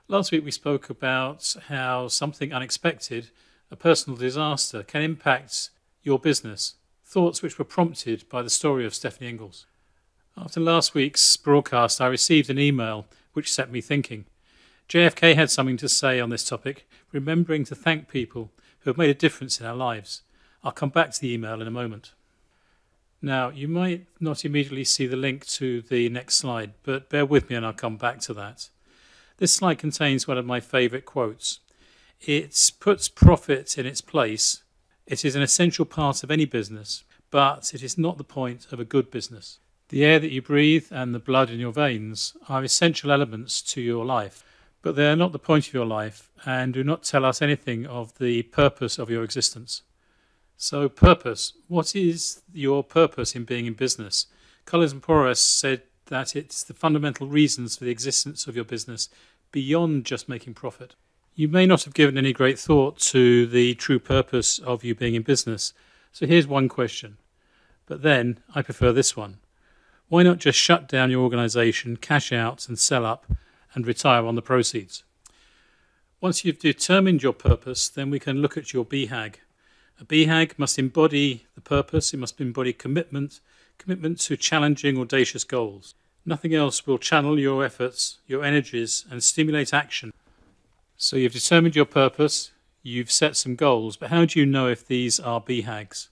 Last week we spoke about how something unexpected, a personal disaster, can impact your business, thoughts which were prompted by the story of Stephanie Ingalls. After last week's broadcast, I received an email which set me thinking. JFK had something to say on this topic, remembering to thank people who have made a difference in our lives. I'll come back to the email in a moment. Now, you might not immediately see the link to the next slide, but bear with me and I'll come back to that. This slide contains one of my favourite quotes. It puts profit in its place. It is an essential part of any business, but it is not the point of a good business. The air that you breathe and the blood in your veins are essential elements to your life, but they are not the point of your life and do not tell us anything of the purpose of your existence. So purpose, what is your purpose in being in business? Collins and Porras said that it's the fundamental reasons for the existence of your business beyond just making profit. You may not have given any great thought to the true purpose of you being in business, so here's one question. But then, I prefer this one. Why not just shut down your organisation, cash out and sell up and retire on the proceeds? Once you've determined your purpose, then we can look at your BHAG. A BHAG must embody the purpose, it must embody commitment to challenging, audacious goals. Nothing else will channel your efforts, your energies, and stimulate action. So you've determined your purpose, you've set some goals, but how do you know if these are BHAGs?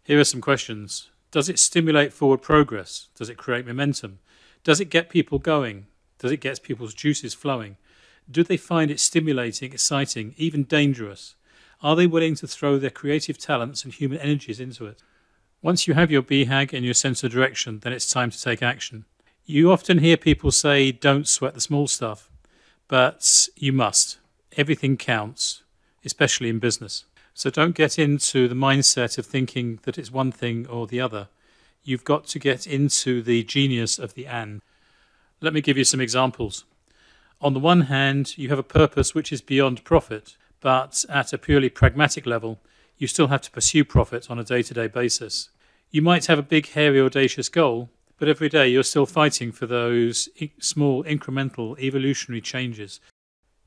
Here are some questions. Does it stimulate forward progress? Does it create momentum? Does it get people going? Does it get people's juices flowing? Do they find it stimulating, exciting, even dangerous? Are they willing to throw their creative talents and human energies into it? Once you have your BHAG and your sense of direction, then it's time to take action. You often hear people say, don't sweat the small stuff, but you must. Everything counts, especially in business. So don't get into the mindset of thinking that it's one thing or the other. You've got to get into the genius of the and. Let me give you some examples. On the one hand, you have a purpose which is beyond profit, but at a purely pragmatic level, you still have to pursue profit on a day-to-day basis. You might have a big, hairy, audacious goal, but every day you're still fighting for those small, incremental, evolutionary changes.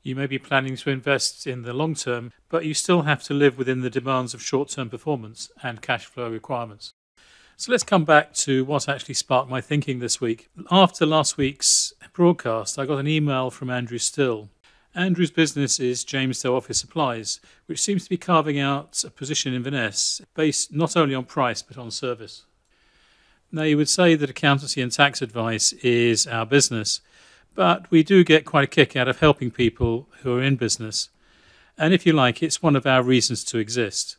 You may be planning to invest in the long term, but you still have to live within the demands of short-term performance and cash flow requirements. So let's come back to what actually sparked my thinking this week. After last week's broadcast, I got an email from Andrew Still. Andrew's business is Jamesdale Office Supplies, which seems to be carving out a position in Inverness based not only on price but on service. Now, you would say that accountancy and tax advice is our business, but we do get quite a kick out of helping people who are in business. And if you like, it's one of our reasons to exist.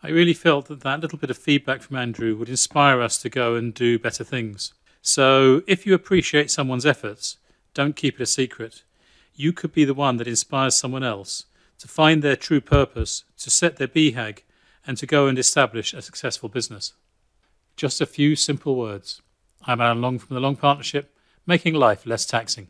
I really felt that that little bit of feedback from Andrew would inspire us to go and do better things. So if you appreciate someone's efforts, don't keep it a secret. You could be the one that inspires someone else to find their true purpose, to set their BHAG, and to go and establish a successful business. Just a few simple words. I'm Alan Long from the Long Partnership, making life less taxing.